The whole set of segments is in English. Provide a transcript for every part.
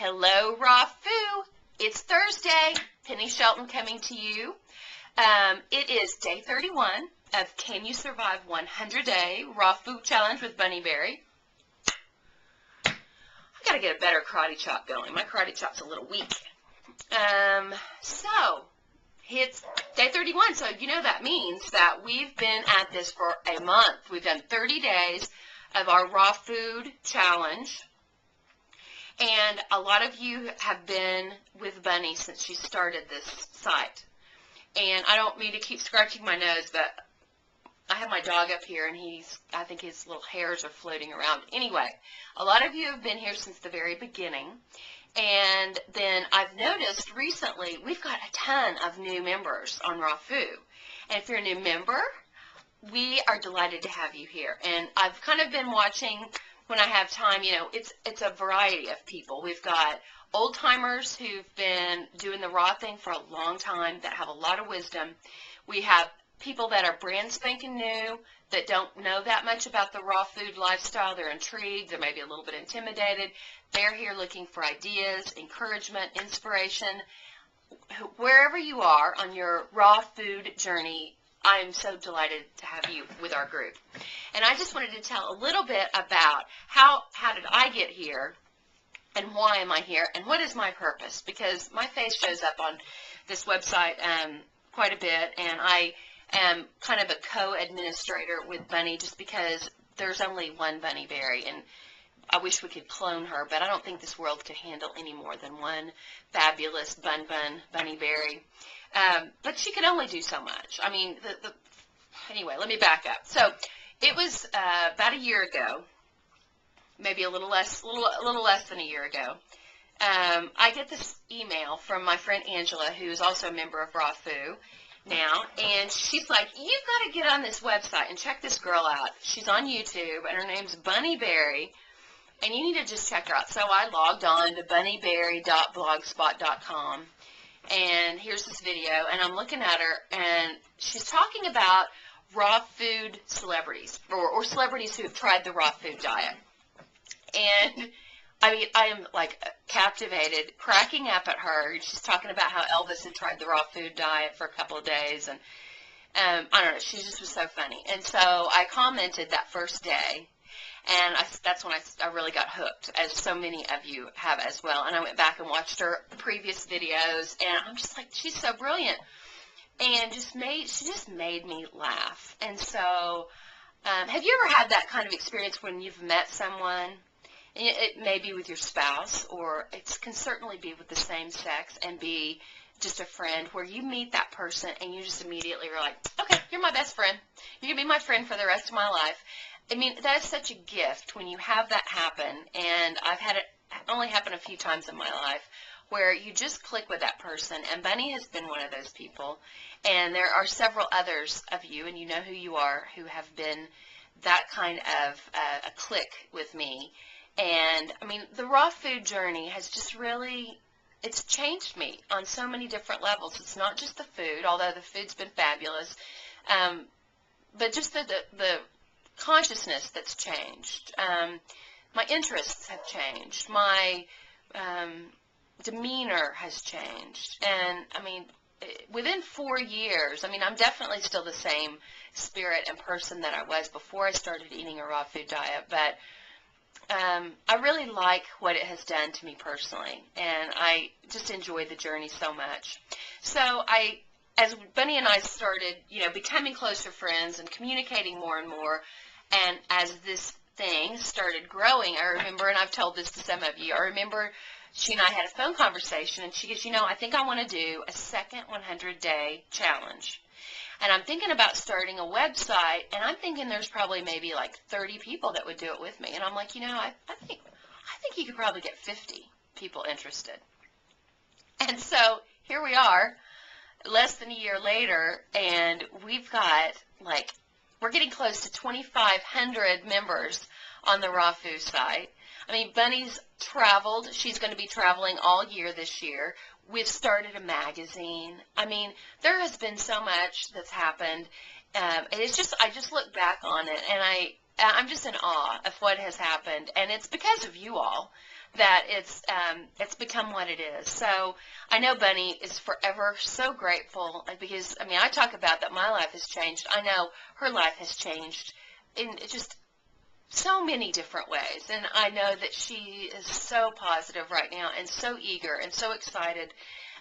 Hello, Raw Foo. It's Thursday. Penny Shelton coming to you. It is day 31 of Can You Survive 100-Day Raw Food Challenge with Bunny Berry. I got to get a better karate chop going. My karate chop's a little weak. So, it's day 31, so you know that means that we've been at this for a month. We've done 30 days of our Raw Food Challenge. And a lot of you have been with Bunny since she started this site. And I don't mean to keep scratching my nose, but I have my dog up here, and I think his little hairs are floating around. Anyway, a lot of you have been here since the very beginning. And then I've noticed recently we've got a ton of new members on Raw Food. And if you're a new member, we are delighted to have you here. And I've kind of been watching when I have time, you know, it's a variety of people. We've got old-timers who've been doing the raw thing for a long time that have a lot of wisdom. We have people that are brand spanking new that don't know that much about the raw food lifestyle. They're intrigued. They're maybe a little bit intimidated. They're here looking for ideas, encouragement, inspiration. Wherever you are on your raw food journey, I'm so delighted to have you with our group. And I just wanted to tell a little bit about how did I get here and why am I here and what is my purpose, because my face shows up on this website quite a bit, and I am kind of a co-administrator with Bunny just because there's only one Bunny Berry, and I wish we could clone her, but I don't think this world could handle any more than one fabulous Bunny Berry. But she can only do so much. I mean, anyway, let me back up. So it was about a year ago, maybe a little less than a year ago. I get this email from my friend Angela, who is also a member of Raw Foo now, and she's like, "You've got to get on this website and check this girl out. She's on YouTube, and her name's Bunny Berry, and you need to just check her out." So I logged on to bunnyberry.blogspot.com. And here's this video, and I'm looking at her, and she's talking about raw food celebrities, or celebrities who have tried the raw food diet. And, I mean, I am, like, captivated, cracking up at her. She's talking about how Elvis had tried the raw food diet for a couple of days, and I don't know, she just was so funny. And so I commented that first day. And that's when I really got hooked, as so many of you have as well. And I went back and watched her previous videos, and I'm just like, she's so brilliant. And she just made me laugh. And so, have you ever had that kind of experience when you've met someone? And it may be with your spouse, or it can certainly be with the same sex and be just a friend, where you meet that person and you just immediately are like, okay, you're my best friend. You're going to be my friend for the rest of my life. I mean, that is such a gift when you have that happen, and I've had it only happen a few times in my life, where you just click with that person, and Bunny has been one of those people, and there are several others of you, and you know who you are, who have been that kind of a click with me. And, I mean, the raw food journey has just really, it's changed me on so many different levels. It's not just the food, although the food's been fabulous, but just the consciousness that's changed. My interests have changed. My demeanor has changed. And, I mean, within 4 years, I mean, I'm definitely still the same spirit and person that I was before I started eating a raw food diet, but I really like what it has done to me personally, and I just enjoy the journey so much. So as Bunny and I started, you know, becoming closer friends and communicating more and more, and as this thing started growing, I remember, and I've told this to some of you, I remember she and I had a phone conversation, and she goes, you know, I think I want to do a second 100-day challenge. And I'm thinking about starting a website, and I'm thinking there's probably maybe like 30 people that would do it with me. And I'm like, you know, I think you could probably get 50 people interested. And so here we are, less than a year later, and we've got, like, we're getting close to 2,500 members on the Raw Food site. I mean, Bunny's traveled. She's going to be traveling all year this year. We've started a magazine. I mean, there has been so much that's happened. And it's just, I just look back on it, and I'm just in awe of what has happened. And it's because of you all. that it's become what it is. So I know Bunny is forever so grateful because, I mean, I talk about that my life has changed. I know her life has changed in just so many different ways. And I know that she is so positive right now and so eager and so excited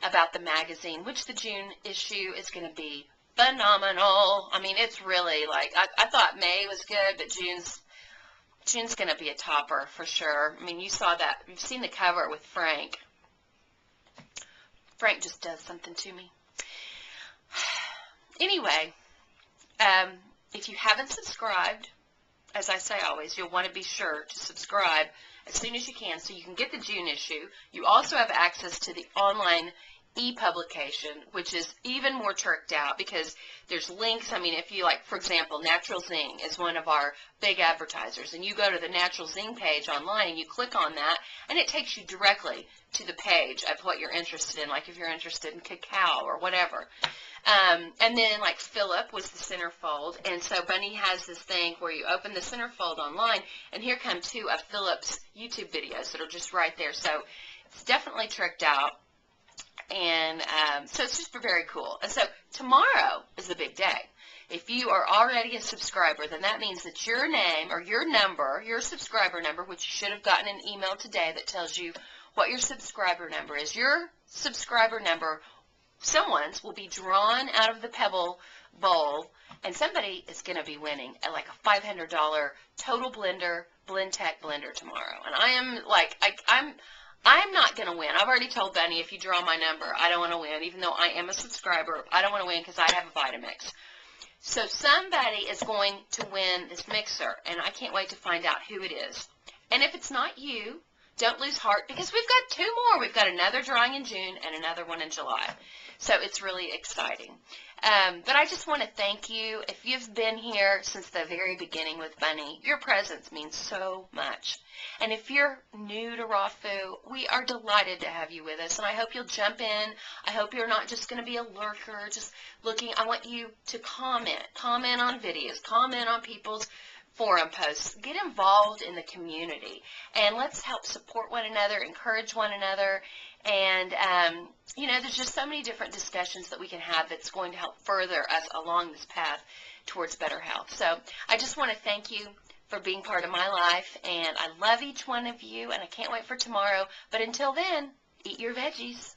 about the magazine, which the June issue is going to be phenomenal. I mean, it's really like, I thought May was good, but June's going to be a topper for sure. I mean, you saw that. You've seen the cover with Frank. Frank just does something to me. Anyway, if you haven't subscribed, as I say always, you'll want to be sure to subscribe as soon as you can so you can get the June issue. You also have access to the online e-publication, which is even more tricked out because there's links. I mean, if you like, for example, Natural Zing is one of our big advertisers, and you go to the Natural Zing page online and you click on that, and it takes you directly to the page of what you're interested in, like if you're interested in cacao or whatever. And then, like, Philip was the centerfold, and so Bunny has this thing where you open the centerfold online, and here come two of Philip's YouTube videos that are just right there. So it's definitely tricked out. And so it's just very cool. And so tomorrow is the big day. If you are already a subscriber, then that means that your name or your number, your subscriber number, which you should have gotten an email today that tells you what your subscriber number is, your subscriber number, someone's will be drawn out of the Pebble Bowl, and somebody is going to be winning at like a $500 Total Blender, Blendtec blender tomorrow. And I am like, I'm not going to win. I've already told Bunny, if you draw my number, I don't want to win, even though I am a subscriber. I don't want to win because I have a Vitamix. So somebody is going to win this mixer, and I can't wait to find out who it is. And if it's not you, don't lose heart because we've got two more. We've got another drawing in June and another one in July. So it's really exciting. But I just want to thank you. If you've been here since the very beginning with Bunny, your presence means so much. And if you're new to raw food, we are delighted to have you with us. And I hope you'll jump in. I hope you're not just going to be a lurker, just looking. I want you to comment on videos, comment on people's forum posts. Get involved in the community. And let's help support one another, encourage one another. And, you know, there's just so many different discussions that we can have that's going to help further us along this path towards better health. So I just want to thank you for being part of my life, and I love each one of you, and I can't wait for tomorrow. But until then, eat your veggies.